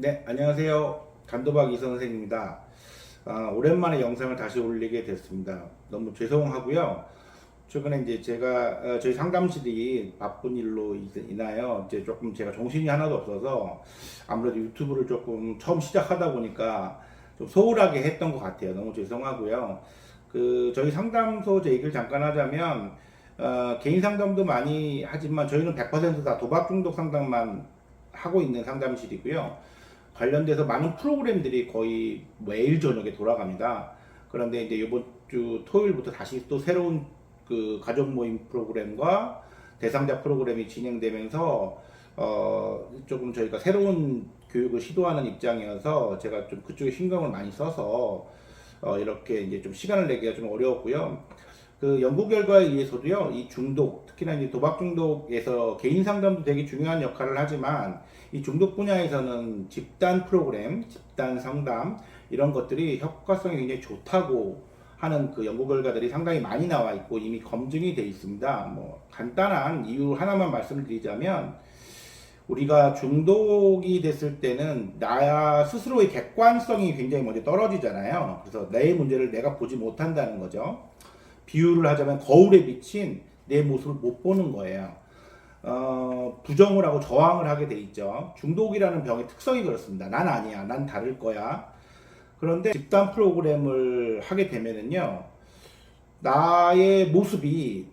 네, 안녕하세요. 단도박 이선생입니다. 오랜만에 영상을 다시 올리게 됐습니다. 너무 죄송하고요. 최근에 이제 제가 저희 상담실이 바쁜 일로 인하여 이제 조금 제가 정신이 하나도 없어서 아무래도 유튜브를 조금 처음 시작하다 보니까 좀 소홀하게 했던 것 같아요. 너무 죄송하고요. 저희 상담소 제 얘기를 잠깐 하자면 개인 상담도 많이 하지만 저희는 100%다 도박 중독 상담만 하고 있는 상담실이고요. 관련돼서 많은 프로그램들이 거의 매일 저녁에 돌아갑니다. 그런데 이제 이번 주 토요일부터 다시 또 새로운 가족 모임 프로그램과 대상자 프로그램이 진행되면서 조금 저희가 새로운 교육을 시도하는 입장이어서 제가 좀 그쪽에 신경을 많이 써서 이렇게 이제 좀 시간을 내기가 좀 어려웠고요. 연구 결과에 의해서도요, 이 중독, 특히나 이제 도박 중독에서 개인 상담도 되게 중요한 역할을 하지만, 이 중독 분야에서는 집단 프로그램, 집단 상담, 이런 것들이 효과성이 굉장히 좋다고 하는 연구 결과들이 상당히 많이 나와 있고, 이미 검증이 돼 있습니다. 뭐, 간단한 이유 하나만 말씀을 드리자면, 우리가 중독이 됐을 때는 나 스스로의 객관성이 굉장히 먼저 떨어지잖아요. 그래서 내 문제를 내가 보지 못한다는 거죠. 비유를 하자면 거울에 비친 내 모습을 못 보는 거예요. 부정을 하고 저항을 하게 돼 있죠. 중독이라는 병의 특성이 그렇습니다. 난 아니야. 난 다를 거야. 그런데 집단 프로그램을 하게 되면은요, 나의 모습이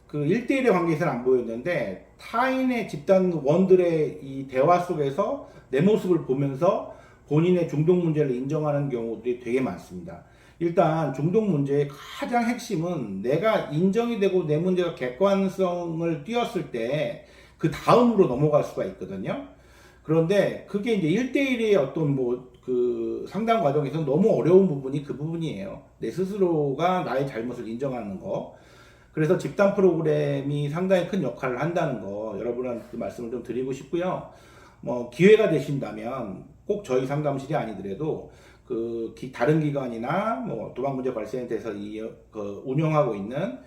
1대1의 관계에서는 안 보였는데 타인의 집단 원들의 이 대화 속에서 내 모습을 보면서 본인의 중독 문제를 인정하는 경우들이 되게 많습니다. 일단 중독 문제의 가장 핵심은 내가 인정이 되고 내 문제가 객관성을 띄었을 때 그 다음으로 넘어갈 수가 있거든요. 그런데 그게 이제 1대1의 어떤 상담 과정에서 너무 어려운 부분이 그 부분이에요. 내 스스로가 나의 잘못을 인정하는 거. 그래서 집단 프로그램이 상당히 큰 역할을 한다는 거 여러분한테 말씀을 좀 드리고 싶고요. 뭐 기회가 되신다면 꼭 저희 상담실이 아니더라도 다른 기관이나 뭐 도박문제발생센터에서 운영하고 있는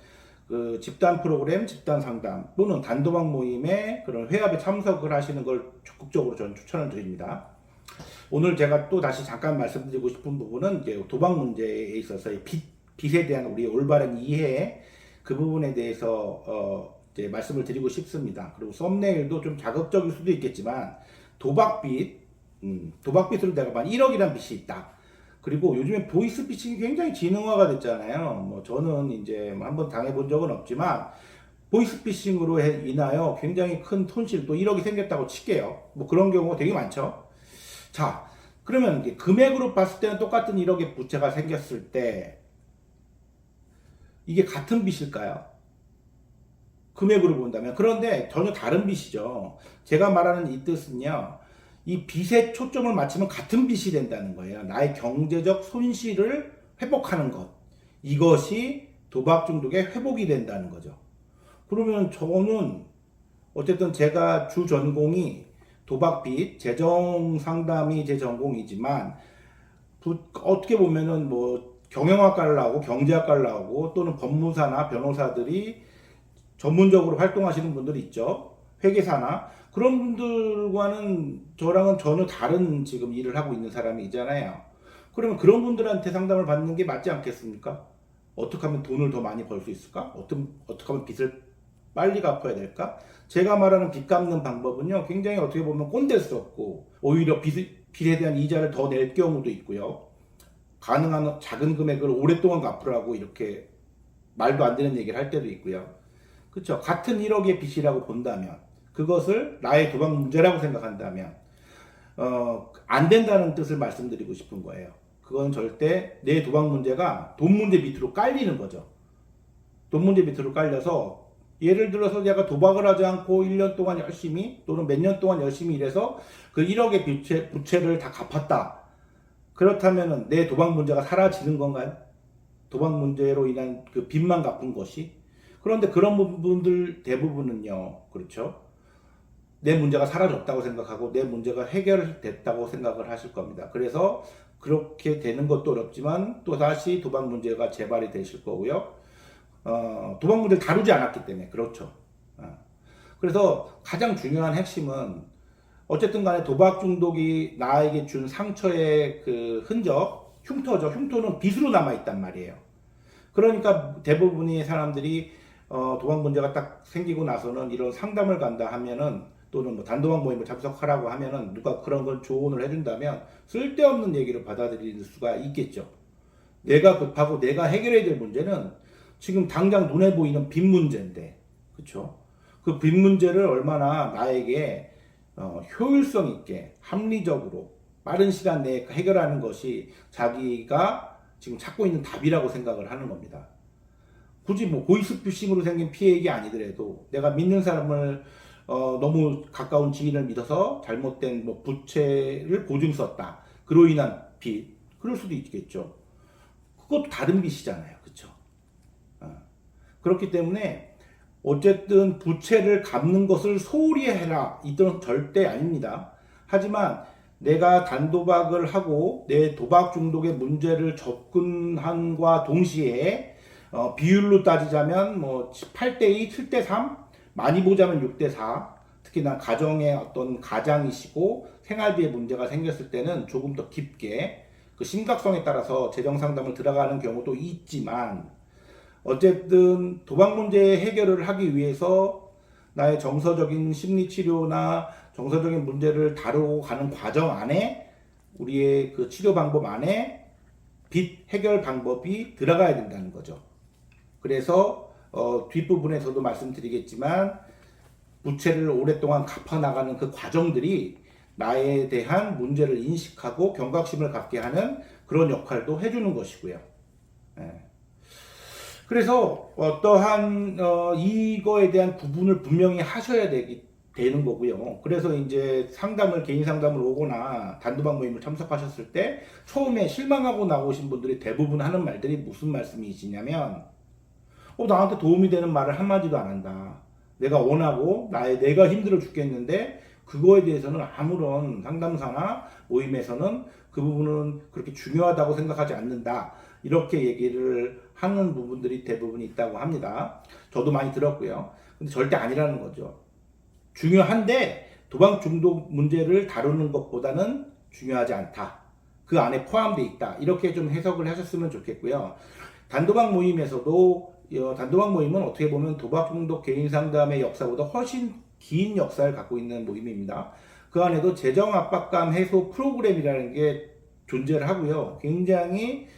집단 프로그램, 집단 상담 또는 단도박 모임의 그런 회합에 참석을 하시는 걸 적극적으로 저는 추천을 드립니다. 오늘 제가 또 다시 잠깐 말씀드리고 싶은 부분은 이제 도박 문제에 있어서의 빚에 대한 우리의 올바른 이해, 그 부분에 대해서 이제 말씀을 드리고 싶습니다. 그리고 썸네일도 좀 자극적일 수도 있겠지만 도박빚으로 내가 만 1억이란 빚이 있다. 그리고 요즘에 보이스피싱이 굉장히 지능화가 됐잖아요. 뭐 저는 이제 한번 당해본 적은 없지만 보이스피싱으로 인하여 굉장히 큰 손실, 또 1억이 생겼다고 칠게요. 뭐 그런 경우가 되게 많죠. 자, 그러면 이제 금액으로 봤을 때는 똑같은 1억의 부채가 생겼을 때 이게 같은 빚일까요? 금액으로 본다면. 그런데 전혀 다른 빚이죠. 제가 말하는 이 뜻은요, 이 빚에 초점을 맞추면 같은 빚이 된다는 거예요. 나의 경제적 손실을 회복하는 것. 이것이 도박 중독의 회복이 된다는 거죠. 그러면 저는 어쨌든 제가 주 전공이 도박빚, 재정 상담이 제 전공이지만 어떻게 보면은 뭐 경영학과를 나오고 경제학과를 나오고 또는 법무사나 변호사들이 전문적으로 활동하시는 분들이 있죠. 회계사나 그런 분들과는 저랑은 전혀 다른 지금 일을 하고 있는 사람이잖아요. 그러면 그런 분들한테 상담을 받는 게 맞지 않겠습니까? 어떻게 하면 돈을 더 많이 벌 수 있을까? 어떻게 하면 빚을 빨리 갚아야 될까? 제가 말하는 빚 갚는 방법은요, 굉장히 어떻게 보면 꼰대스럽고 오히려 빚에 대한 이자를 더 낼 경우도 있고요. 가능한 작은 금액을 오랫동안 갚으라고 이렇게 말도 안 되는 얘기를 할 때도 있고요. 그렇죠. 같은 1억의 빚이라고 본다면, 그것을 나의 도박 문제라고 생각한다면 안 된다는 뜻을 말씀드리고 싶은 거예요. 그건 절대 내 도박 문제가 돈 문제 밑으로 깔리는 거죠. 돈 문제 밑으로 깔려서 예를 들어서 내가 도박을 하지 않고 1년 동안 열심히 또는 몇 년 동안 열심히 일해서 그 1억의 부채를 다 갚았다. 그렇다면 내 도박 문제가 사라지는 건가요? 도박 문제로 인한 그 빚만 갚은 것이? 그런데 그런 부분들 대부분은요, 그렇죠? 내 문제가 사라졌다고 생각하고 내 문제가 해결됐다고 생각을 하실 겁니다. 그래서 그렇게 되는 것도 어렵지만 또 다시 도박 문제가 재발이 되실 거고요. 도박 문제를 다루지 않았기 때문에 그렇죠. 그래서 가장 중요한 핵심은 어쨌든 간에 도박 중독이 나에게 준 상처의 그 흔적, 흉터죠. 흉터는 빚으로 남아있단 말이에요. 그러니까 대부분의 사람들이 도박 문제가 딱 생기고 나서는 이런 상담을 간다 하면은 또는 뭐 단도박 모임을 참석하라고 하면은 누가 그런 걸 조언을 해준다면 쓸데없는 얘기를 받아들일 수가 있겠죠. 내가 급하고 내가 해결해야 될 문제는 지금 당장 눈에 보이는 빚 문제인데, 그렇죠? 그 빚 문제를 얼마나 나에게 효율성 있게 합리적으로 빠른 시간 내에 해결하는 것이 자기가 지금 찾고 있는 답이라고 생각을 하는 겁니다. 굳이 뭐 보이스피싱으로 생긴 피해액이 아니더라도 내가 믿는 사람을 너무 가까운 지인을 믿어서 잘못된 뭐 부채를 보증 썼다. 그로 인한 빚. 그럴 수도 있겠죠. 그것도 다른 빚이잖아요. 그렇죠? 그렇기 때문에 어쨌든 부채를 갚는 것을 소홀히 해라. 이건 절대 아닙니다. 하지만 내가 단도박을 하고 내 도박 중독의 문제를 접근함과 동시에 비율로 따지자면 뭐 8대2, 7대3, 많이 보자면 6대4, 특히나 가정의 어떤 가장이시고 생활비에 문제가 생겼을 때는 조금 더 깊게 그 심각성에 따라서 재정 상담을 들어가는 경우도 있지만 어쨌든 도박 문제 해결을 하기 위해서 나의 정서적인 심리 치료나 정서적인 문제를 다루고 가는 과정 안에 우리의 그 치료 방법 안에 빚 해결 방법이 들어가야 된다는 거죠. 그래서 뒷부분에서도 말씀드리겠지만 부채를 오랫동안 갚아나가는 그 과정들이 나에 대한 문제를 인식하고 경각심을 갖게 하는 그런 역할도 해주는 것이고요. 예. 그래서 어떠한 이거에 대한 구분을 분명히 하셔야 되는 거고요. 그래서 이제 개인 상담을 오거나 단도박 모임을 참석하셨을 때 처음에 실망하고 나오신 분들이 대부분 하는 말들이 무슨 말씀이시냐면 나한테 도움이 되는 말을 한마디도 안 한다. 내가 원하고 내가 힘들어 죽겠는데 그거에 대해서는 아무런 상담사나 모임에서는 그 부분은 그렇게 중요하다고 생각하지 않는다. 이렇게 얘기를 하는 부분들이 대부분 있다고 합니다. 저도 많이 들었고요. 근데 절대 아니라는 거죠. 중요한데 도박 중독 문제를 다루는 것보다는 중요하지 않다. 그 안에 포함되어 있다. 이렇게 좀 해석을 하셨으면 좋겠고요. 단도박 모임은 어떻게 보면 도박 중독 개인 상담의 역사보다 훨씬 긴 역사를 갖고 있는 모임입니다. 그 안에도 재정 압박감 해소 프로그램이라는 게 존재를 하고요. 굉장히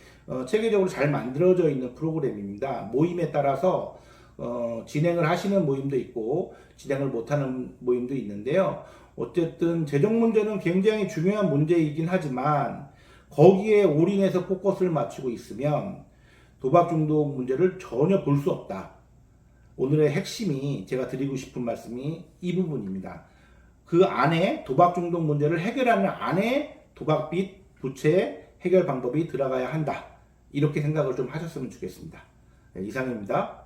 체계적으로 잘 만들어져 있는 프로그램입니다. 모임에 따라서 진행을 하시는 모임도 있고 진행을 못하는 모임도 있는데요. 어쨌든 재정 문제는 굉장히 중요한 문제이긴 하지만 거기에 올인해서 포커스를 맞추고 있으면 도박 중독 문제를 전혀 볼 수 없다. 오늘의 핵심이 제가 드리고 싶은 말씀이 이 부분입니다. 그 안에 도박 중독 문제를 해결하는 안에 도박빚, 부채 해결 방법이 들어가야 한다. 이렇게 생각을 좀 하셨으면 좋겠습니다. 네, 이상입니다.